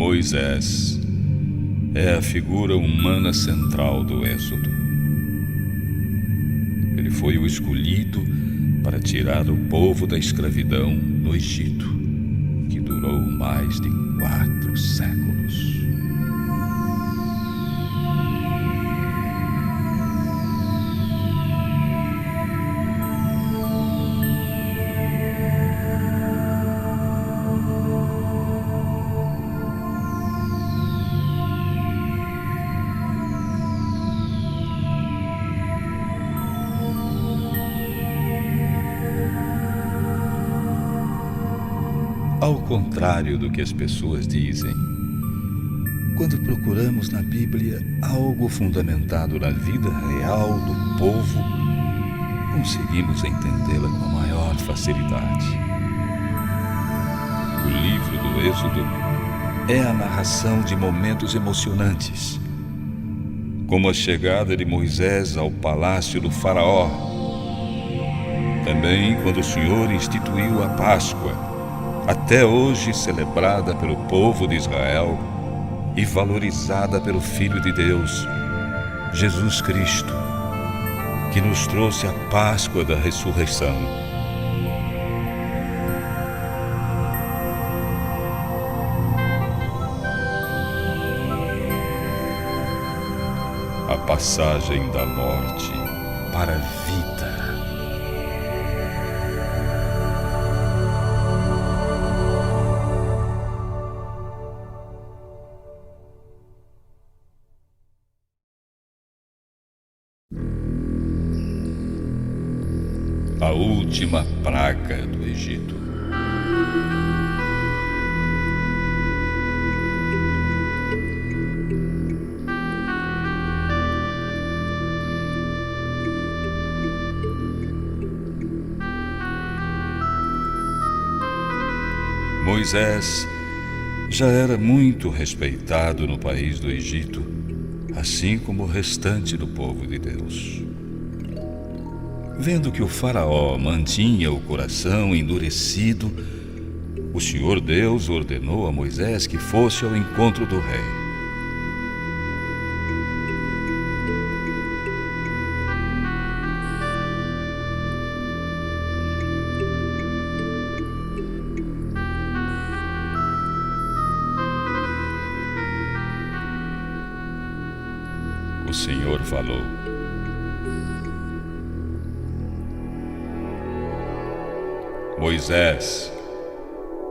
Moisés é a figura humana central do Êxodo. Ele foi o escolhido para tirar o povo da escravidão no Egito, que durou mais de 4 séculos. Ao contrário do que as pessoas dizem, quando procuramos na Bíblia algo fundamentado na vida real do povo, conseguimos entendê-la com a maior facilidade. O livro do Êxodo é a narração de momentos emocionantes, como a chegada de Moisés ao palácio do Faraó. Também quando o Senhor instituiu a Páscoa, até hoje celebrada pelo povo de Israel e valorizada pelo Filho de Deus, Jesus Cristo, que nos trouxe a Páscoa da ressurreição. A passagem da morte para a vida. A última praga do Egito. Moisés já era muito respeitado no país do Egito, assim como o restante do povo de Deus. Vendo que o Faraó mantinha o coração endurecido, o Senhor Deus ordenou a Moisés que fosse ao encontro do rei. O Senhor falou: Moisés,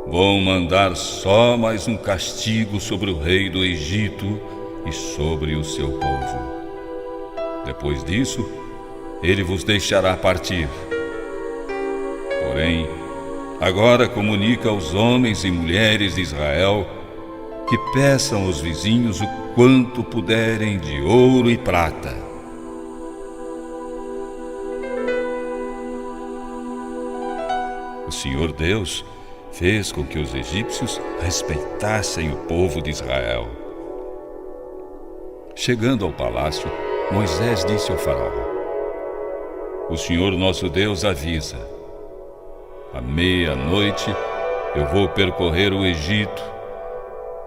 vou mandar só mais um castigo sobre o rei do Egito e sobre o seu povo. Depois disso, ele vos deixará partir. Porém, agora comunica aos homens e mulheres de Israel que peçam aos vizinhos o quanto puderem de ouro e prata. O Senhor Deus fez com que os egípcios respeitassem o povo de Israel. Chegando ao palácio, Moisés disse ao faraó: O Senhor nosso Deus avisa: à meia-noite eu vou percorrer o Egito,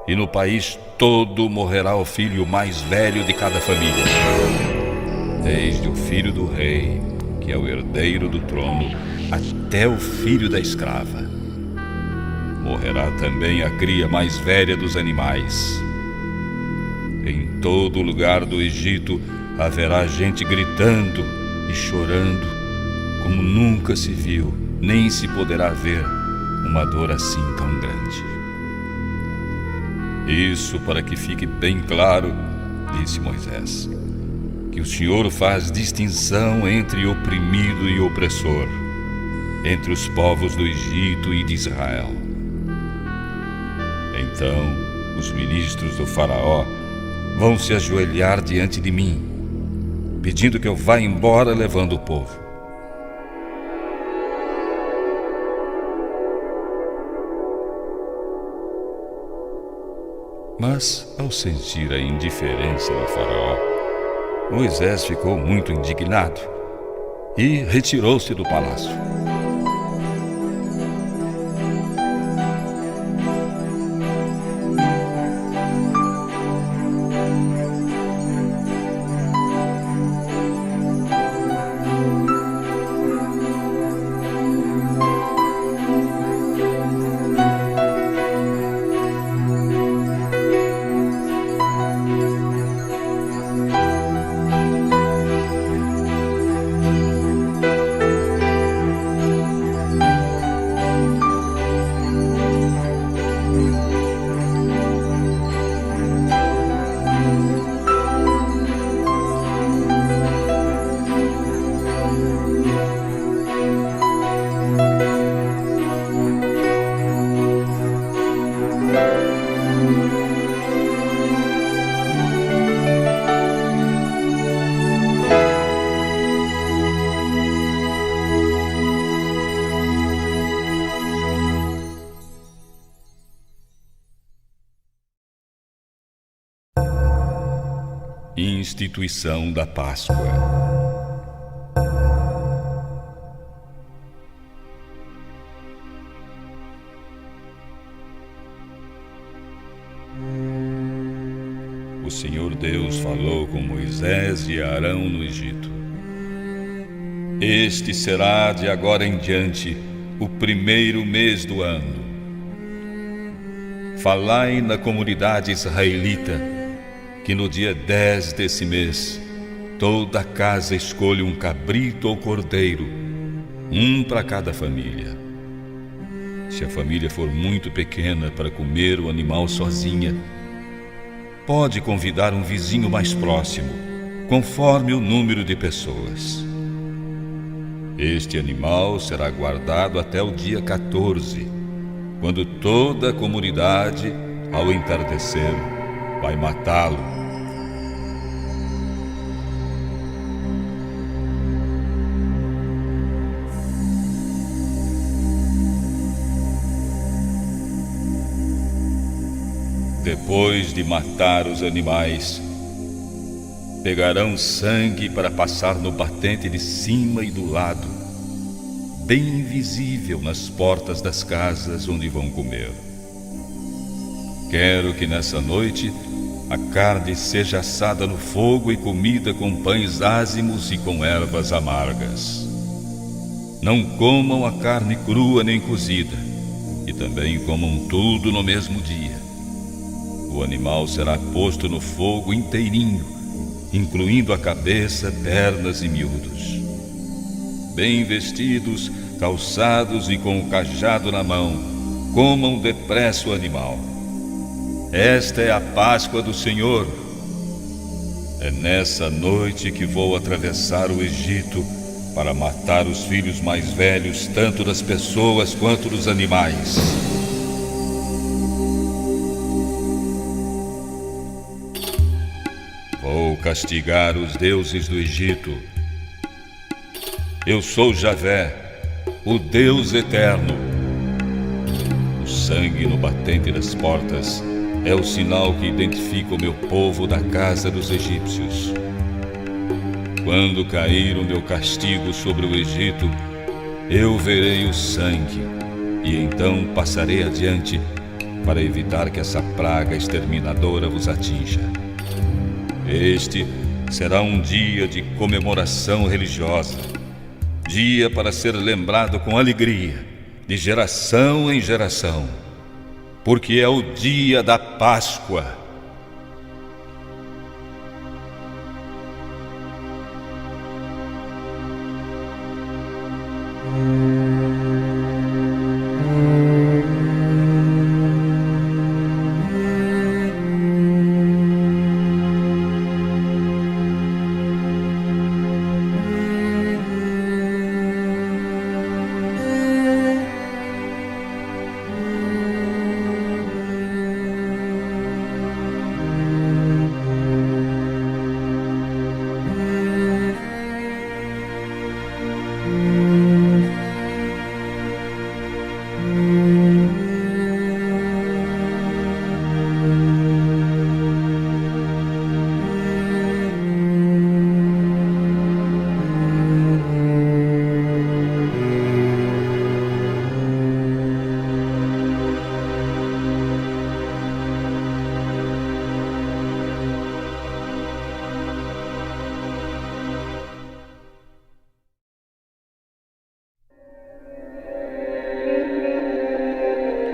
e no país todo morrerá o filho mais velho de cada família, desde o filho do rei, que é o herdeiro do trono, até o filho da escrava. Morrerá também a cria mais velha dos animais. Em todo lugar do Egito haverá gente gritando e chorando, como nunca se viu, nem se poderá ver uma dor assim tão grande. Isso para que fique bem claro, disse Moisés, que o Senhor faz distinção entre oprimido e opressor, entre os povos do Egito e de Israel. Então, os ministros do Faraó vão se ajoelhar diante de mim, pedindo que eu vá embora levando o povo. Mas, ao sentir a indiferença do Faraó, Moisés ficou muito indignado e retirou-se do palácio. Instituição da Páscoa. O Senhor Deus falou com Moisés e Arão no Egito. Este será de agora em diante o primeiro mês do ano. Falai na comunidade israelita que no dia 10 desse mês toda casa escolha um cabrito ou cordeiro, um para cada família. Se a família for muito pequena para comer o animal sozinha, pode convidar um vizinho mais próximo, conforme o número de pessoas. Este animal será guardado até o dia 14, quando toda a comunidade, ao entardecer, vai matá-lo. Depois de matar os animais, pegarão sangue para passar no batente de cima e do lado, bem visível nas portas das casas onde vão comer. Quero que nessa noite a carne seja assada no fogo e comida com pães ázimos e com ervas amargas. Não comam a carne crua nem cozida, e também comam tudo no mesmo dia. O animal será posto no fogo inteirinho, incluindo a cabeça, pernas e miúdos. Bem vestidos, calçados e com o cajado na mão, comam depressa o animal. Esta é a Páscoa do Senhor. É nessa noite que vou atravessar o Egito para matar os filhos mais velhos, tanto das pessoas quanto dos animais. Vou castigar os deuses do Egito. Eu sou Javé, o Deus eterno. O sangue no batente das portas é o sinal que identifica o meu povo da casa dos egípcios. Quando cair o meu castigo sobre o Egito, eu verei o sangue e então passarei adiante para evitar que essa praga exterminadora vos atinja. Este será um dia de comemoração religiosa, dia para ser lembrado com alegria, de geração em geração, porque é o dia da Páscoa.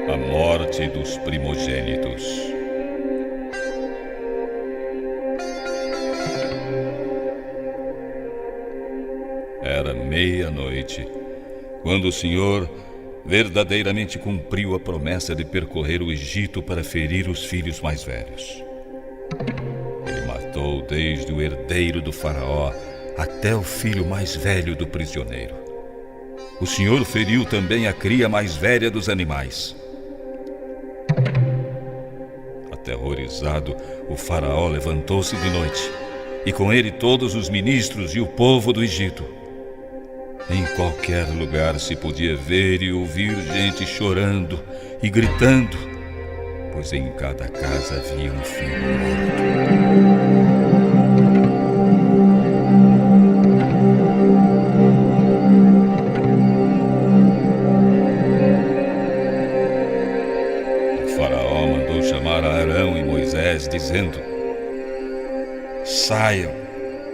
A morte dos primogênitos. Era meia-noite, quando o Senhor verdadeiramente cumpriu a promessa de percorrer o Egito para ferir os filhos mais velhos. Ele matou desde o herdeiro do faraó até o filho mais velho do prisioneiro. O Senhor feriu também a cria mais velha dos animais. Aterrorizado, o faraó levantou-se de noite, e com ele todos os ministros e o povo do Egito. Em qualquer lugar se podia ver e ouvir gente chorando e gritando, pois em cada casa havia um filho morto. dizendo: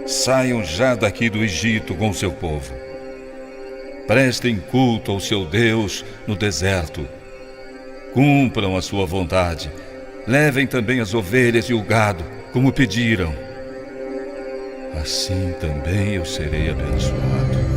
Saiam já daqui do Egito com seu povo. Prestem culto ao seu Deus no deserto. Cumpram a sua vontade. Levem também as ovelhas e o gado, como pediram. Assim também eu serei abençoado.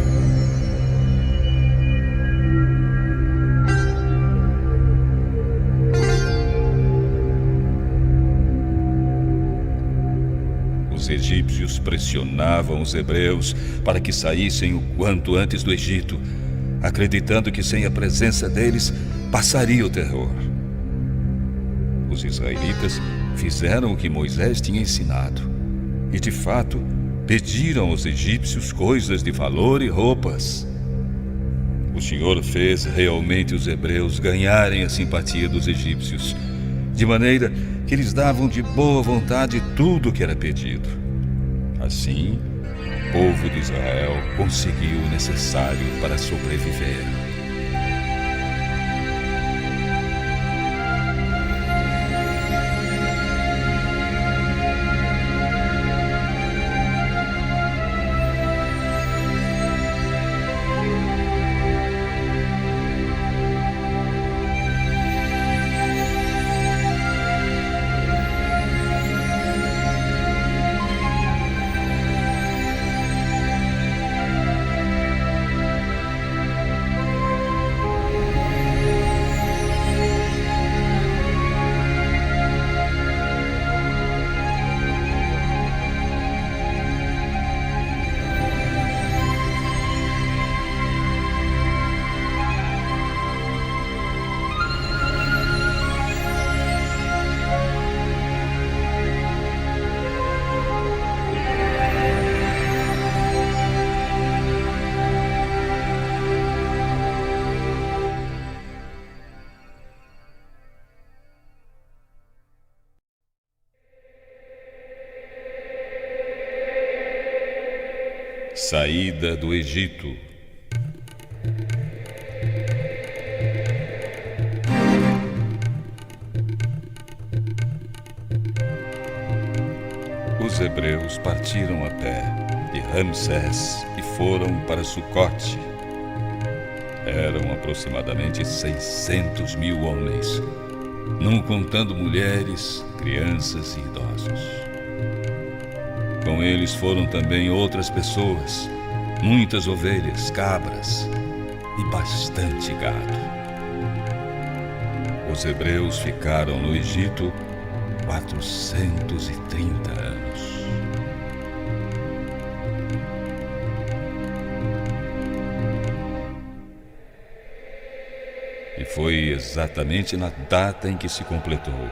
Os egípcios pressionavam os hebreus para que saíssem o quanto antes do Egito, acreditando que sem a presença deles passaria o terror. Os israelitas fizeram o que Moisés tinha ensinado e, de fato, pediram aos egípcios coisas de valor e roupas. O Senhor fez realmente os hebreus ganharem a simpatia dos egípcios, de maneira que eles davam de boa vontade tudo o que era pedido. Assim, o povo de Israel conseguiu o necessário para sobreviver. Saída do Egito. Os hebreus partiram a pé de Ramsés e foram para Sucote. Eram aproximadamente 600.000 homens, não contando mulheres, crianças e idosos. Com eles foram também outras pessoas, muitas ovelhas, cabras e bastante gado. Os hebreus ficaram no Egito 430 anos. E foi exatamente na data em que se completou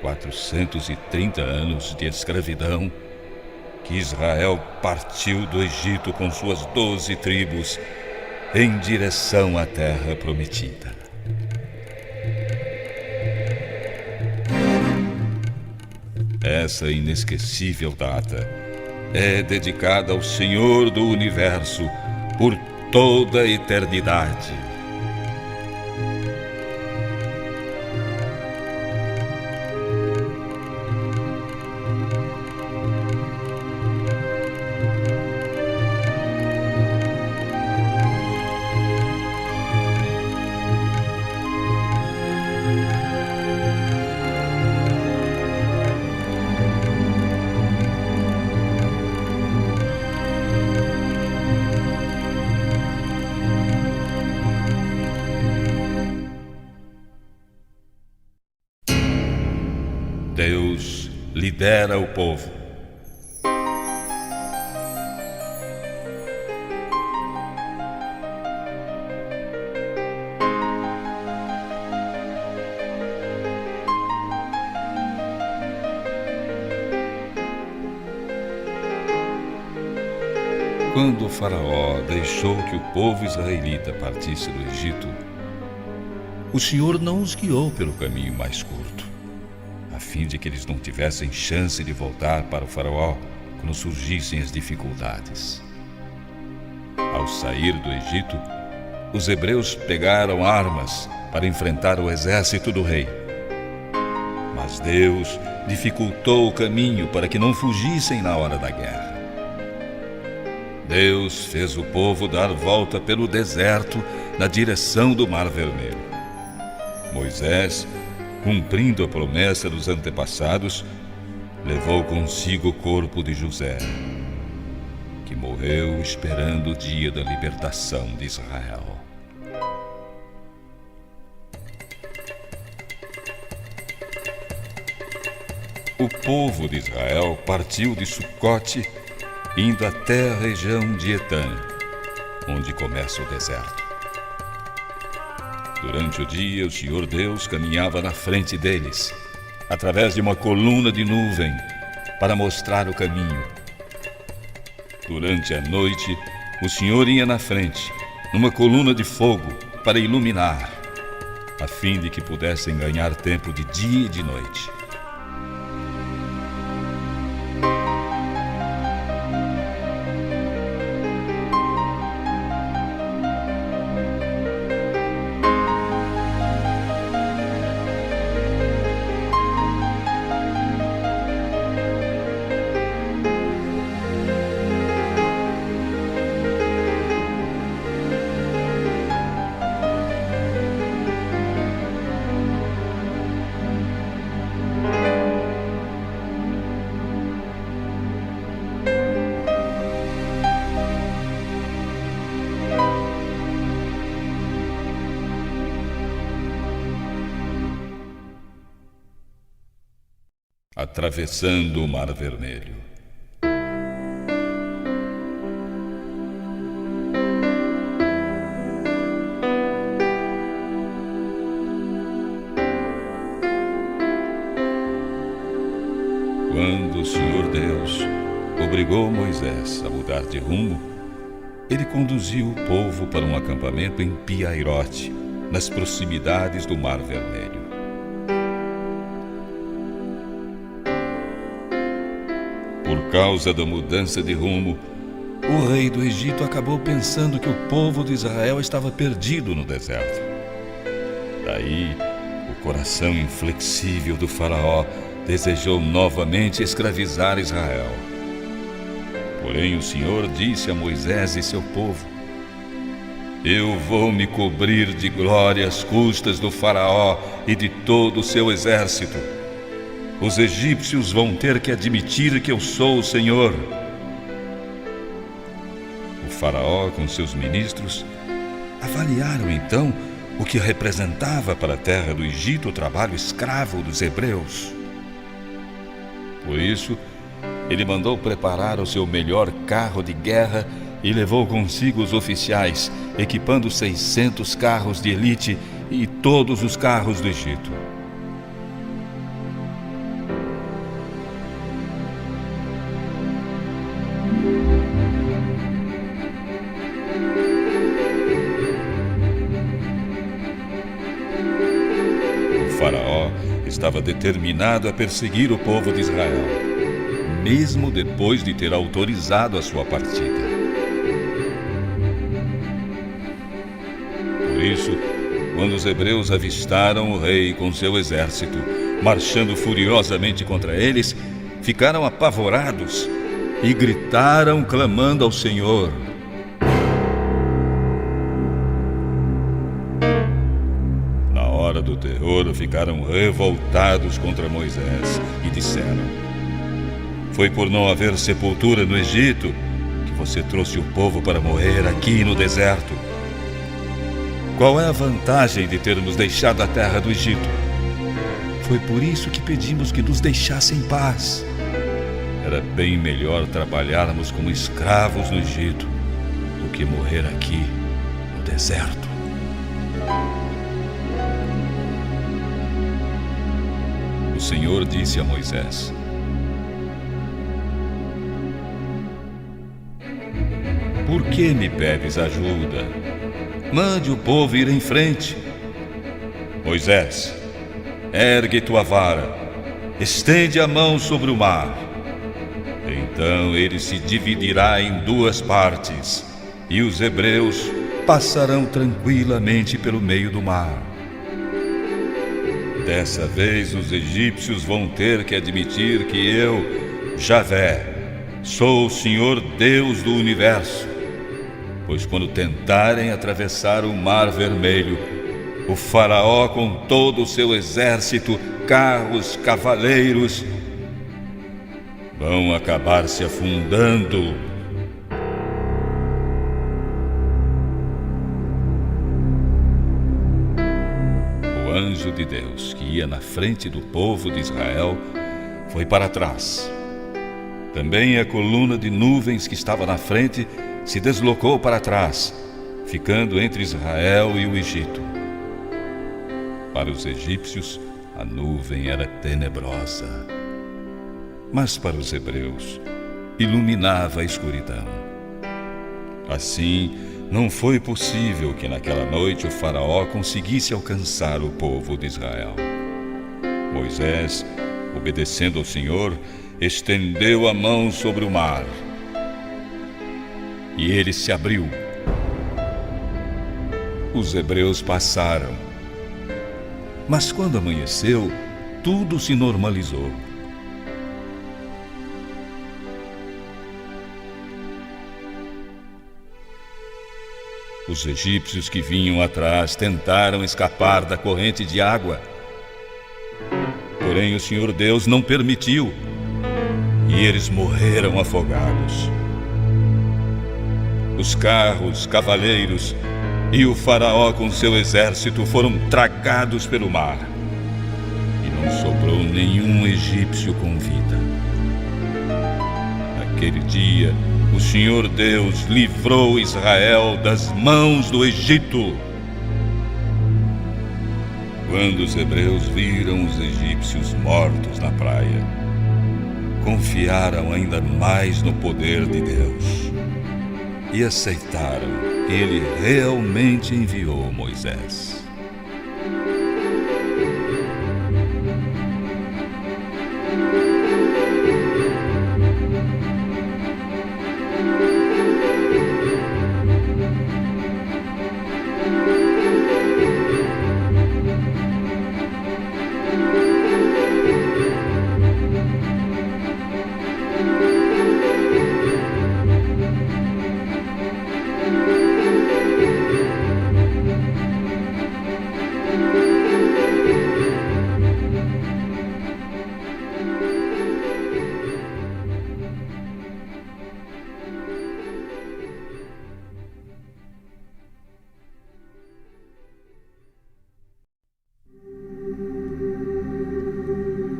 430 anos de escravidão que Israel partiu do Egito com suas 12 tribos em direção à terra prometida. Essa inesquecível data é dedicada ao Senhor do Universo por toda a eternidade. Deus lidera o povo. Quando o faraó deixou que o povo israelita partisse do Egito, o Senhor não os guiou pelo caminho mais curto, a fim de que eles não tivessem chance de voltar para o faraó quando surgissem as dificuldades. Ao sair do Egito, os hebreus pegaram armas para enfrentar o exército do rei. Mas Deus dificultou o caminho para que não fugissem na hora da guerra. Deus fez o povo dar volta pelo deserto na direção do Mar Vermelho. Moisés, cumprindo a promessa dos antepassados, levou consigo o corpo de José, que morreu esperando o dia da libertação de Israel. O povo de Israel partiu de Sucote, indo até a região de Etã, onde começa o deserto. Durante o dia, o Senhor Deus caminhava na frente deles, através de uma coluna de nuvem, para mostrar o caminho. Durante a noite, o Senhor ia na frente, numa coluna de fogo, para iluminar, a fim de que pudessem ganhar tempo de dia e de noite. Atravessando o Mar Vermelho. Quando o Senhor Deus obrigou Moisés a mudar de rumo, ele conduziu o povo para um acampamento em Pi-Hairote, nas proximidades do Mar Vermelho. Por causa da mudança de rumo, o rei do Egito acabou pensando que o povo de Israel estava perdido no deserto. Daí, o coração inflexível do faraó desejou novamente escravizar Israel. Porém, o Senhor disse a Moisés e seu povo: Eu vou me cobrir de glória às custas do faraó e de todo o seu exército. Os egípcios vão ter que admitir que eu sou o Senhor. O faraó, com seus ministros, avaliaram então o que representava para a terra do Egito o trabalho escravo dos hebreus. Por isso, ele mandou preparar o seu melhor carro de guerra e levou consigo os oficiais, equipando 600 carros de elite e todos os carros do Egito. O faraó estava determinado a perseguir o povo de Israel, mesmo depois de ter autorizado a sua partida. Por isso, quando os hebreus avistaram o rei com seu exército, marchando furiosamente contra eles, ficaram apavorados e gritaram clamando ao Senhor. Na hora do terror, ficaram revoltados contra Moisés e disseram: Foi por não haver sepultura no Egito que você trouxe o povo para morrer aqui no deserto. Qual é a vantagem de termos deixado a terra do Egito? Foi por isso que pedimos que nos deixassem em paz. Era bem melhor trabalharmos como escravos no Egito do que morrer aqui no deserto. O Senhor disse a Moisés: Por que me pedes ajuda? Mande o povo ir em frente. Moisés, ergue tua vara, estende a mão sobre o mar. Então ele se dividirá em duas partes, e os hebreus passarão tranquilamente pelo meio do mar. Dessa vez os egípcios vão ter que admitir que eu, Javé, sou o Senhor Deus do universo. Pois quando tentarem atravessar o Mar Vermelho, o faraó com todo o seu exército, carros, cavaleiros, vão acabar se afundando. O anjo de Deus, que ia na frente do povo de Israel, foi para trás. Também a coluna de nuvens que estava na frente se deslocou para trás, ficando entre Israel e o Egito. Para os egípcios, a nuvem era tenebrosa, mas para os hebreus, iluminava a escuridão. Assim, não foi possível que naquela noite o faraó conseguisse alcançar o povo de Israel. Moisés, obedecendo ao Senhor, estendeu a mão sobre o mar, e ele se abriu. Os hebreus passaram, mas quando amanheceu, tudo se normalizou. Os egípcios que vinham atrás tentaram escapar da corrente de água. Porém, o Senhor Deus não permitiu, e eles morreram afogados. Os carros, cavaleiros e o faraó com seu exército foram tragados pelo mar, e não sobrou nenhum egípcio com vida. Naquele dia, o Senhor Deus livrou Israel das mãos do Egito. Quando os hebreus viram os egípcios mortos na praia, confiaram ainda mais no poder de Deus e aceitaram que Ele realmente enviou Moisés.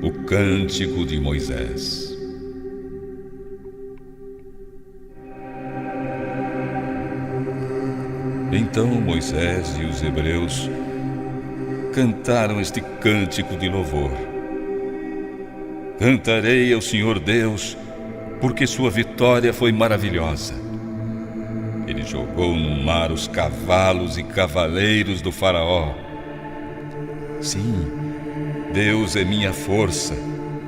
O Cântico de Moisés. Então Moisés e os hebreus cantaram este cântico de louvor. Cantarei ao Senhor Deus, porque sua vitória foi maravilhosa. Ele jogou no mar os cavalos e cavaleiros do faraó. Sim, Deus é minha força,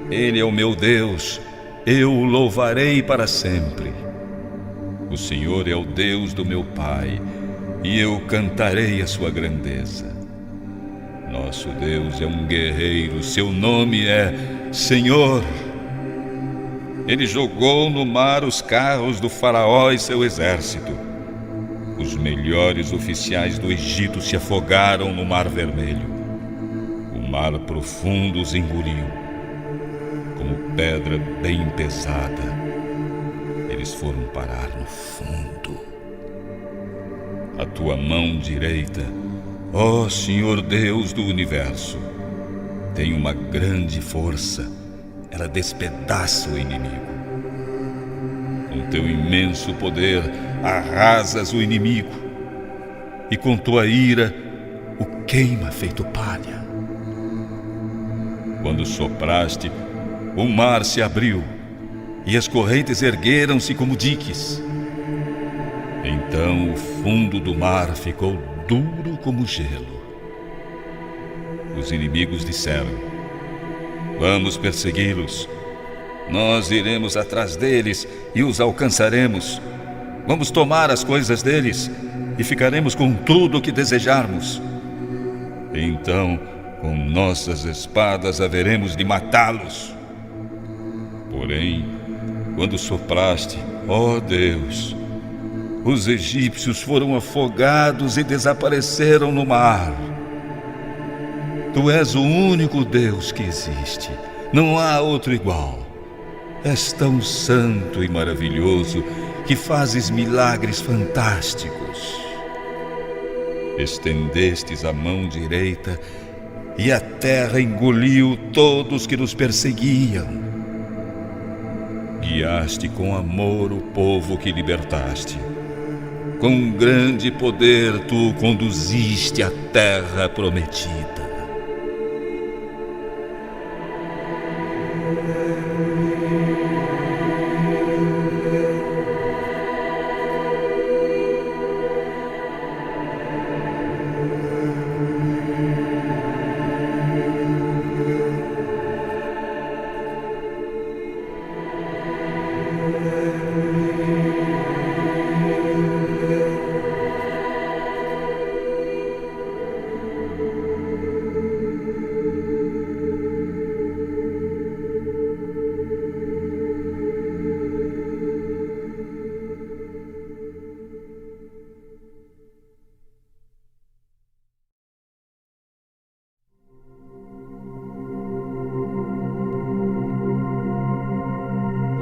Ele é o meu Deus, eu o louvarei para sempre. O Senhor é o Deus do meu pai, e eu cantarei a sua grandeza. Nosso Deus é um guerreiro, seu nome é Senhor. Ele jogou no mar os carros do faraó e seu exército. Os melhores oficiais do Egito se afogaram no Mar Vermelho. O mar profundo os engoliu, como pedra bem pesada. Eles foram parar no fundo. A tua mão direita, ó Senhor Deus do universo, tem uma grande força. Ela despedaça o inimigo. Com teu imenso poder, arrasas o inimigo, e com tua ira o queima feito palha. Quando sopraste, o mar se abriu, e as correntes ergueram-se como diques. Então o fundo do mar ficou duro como gelo. Os inimigos disseram: vamos persegui-los. Nós iremos atrás deles e os alcançaremos. Vamos tomar as coisas deles e ficaremos com tudo o que desejarmos. Então, com nossas espadas haveremos de matá-los. Porém, quando sopraste, ó Deus, os egípcios foram afogados e desapareceram no mar. Tu és o único Deus que existe. Não há outro igual. És tão santo e maravilhoso que fazes milagres fantásticos. Estendestes a mão direita e a terra engoliu todos que nos perseguiam. Guiaste com amor o povo que libertaste. Com grande poder tu conduziste a terra prometida.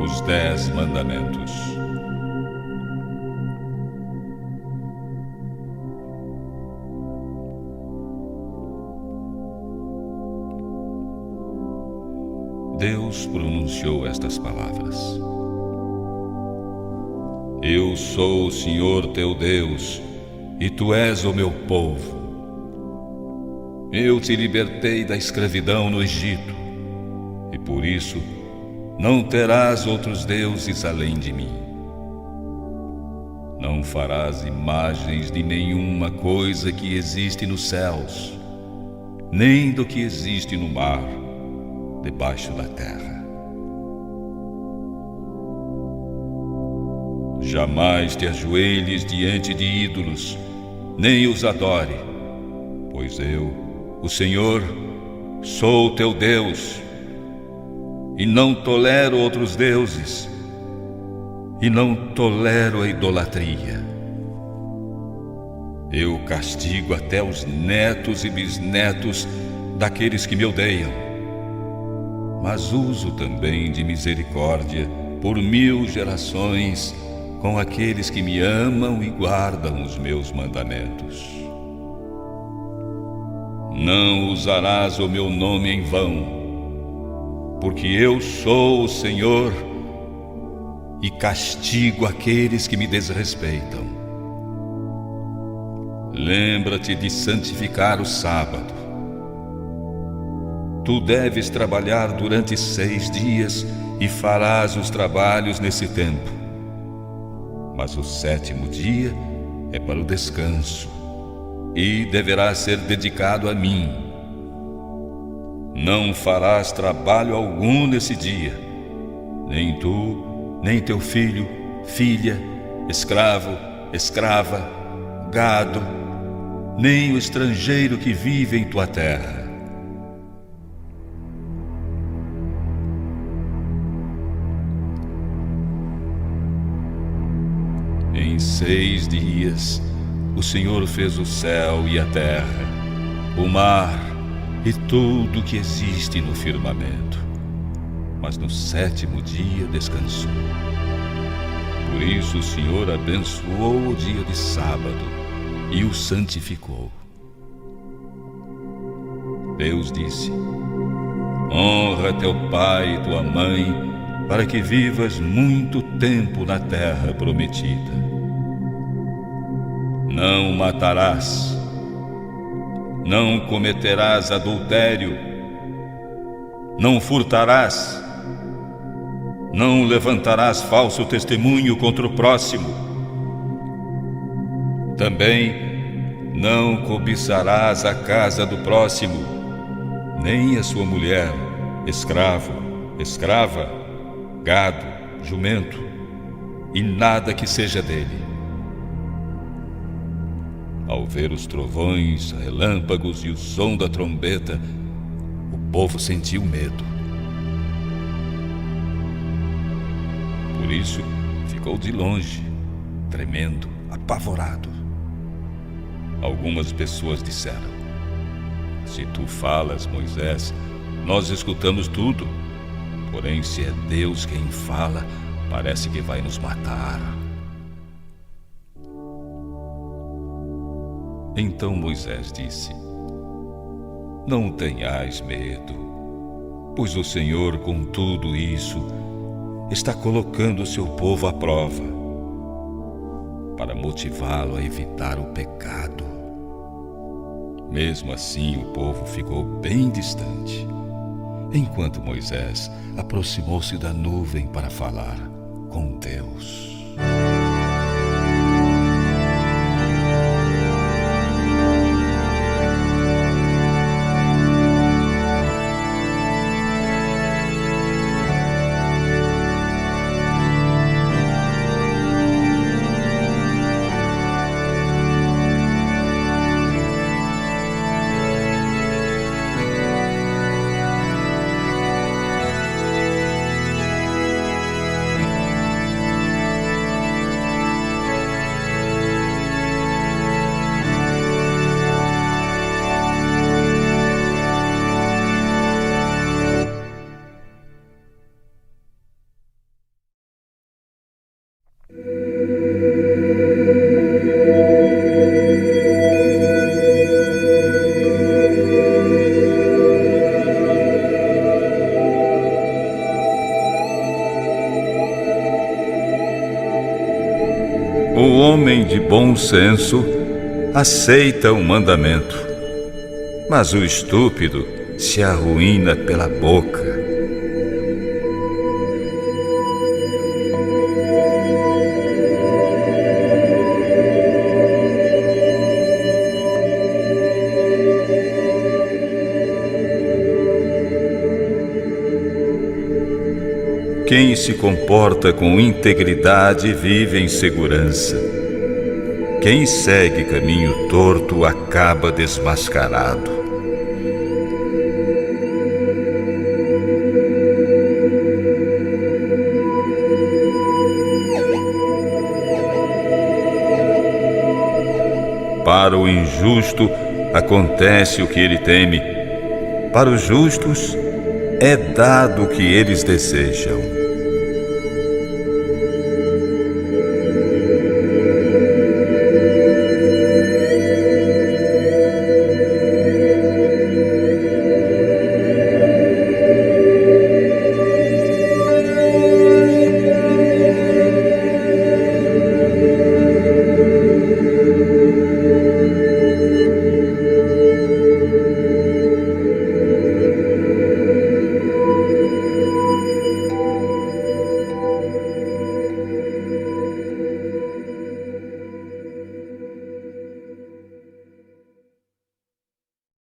Os 10 Mandamentos. Deus pronunciou estas palavras: Eu sou o Senhor teu Deus, e tu és o meu povo. Eu te libertei da escravidão no Egito, e por isso não terás outros deuses além de mim. Não farás imagens de nenhuma coisa que existe nos céus, nem do que existe no mar, debaixo da terra. Jamais te ajoelhes diante de ídolos, nem os adore, pois eu, o Senhor, sou teu Deus, e não tolero outros deuses, e não tolero a idolatria. Eu castigo até os netos e bisnetos daqueles que me odeiam, mas uso também de misericórdia por 1000 gerações com aqueles que me amam e guardam os meus mandamentos. Não usarás o meu nome em vão, porque eu sou o Senhor e castigo aqueles que me desrespeitam. Lembra-te de santificar o sábado. Tu deves trabalhar durante 6 dias e farás os trabalhos nesse tempo. Mas o 7º dia é para o descanso e deverá ser dedicado a mim. Não farás trabalho algum nesse dia, nem tu, nem teu filho, filha, escravo, escrava, gado, nem o estrangeiro que vive em tua terra. Em 6 dias, o Senhor fez o céu e a terra, o mar e tudo que existe no firmamento. Mas no 7º dia descansou. Por isso o Senhor abençoou o dia de sábado e o santificou. Deus disse: Honra teu pai e tua mãe, para que vivas muito tempo na terra prometida. Não matarás. Não cometerás adultério. Não furtarás. Não levantarás falso testemunho contra o próximo. Também não cobiçarás a casa do próximo, nem a sua mulher, escravo, escrava, gado, jumento, e nada que seja dele. Ao ver os trovões, relâmpagos e o som da trombeta, o povo sentiu medo. Por isso, ficou de longe, tremendo, apavorado. Algumas pessoas disseram: se tu falas, Moisés, nós escutamos tudo. Porém, se é Deus quem fala, parece que vai nos matar. Então Moisés disse: não tenhais medo, pois o Senhor, com tudo isso, está colocando o seu povo à prova, para motivá-lo a evitar o pecado. Mesmo assim, o povo ficou bem distante, enquanto Moisés aproximou-se da nuvem para falar com Deus. O homem de bom senso aceita o mandamento, mas o estúpido se arruína pela boca. Quem se comporta com integridade vive em segurança. Quem segue caminho torto acaba desmascarado. Para o injusto acontece o que ele teme. Para os justos é dado o que eles desejam.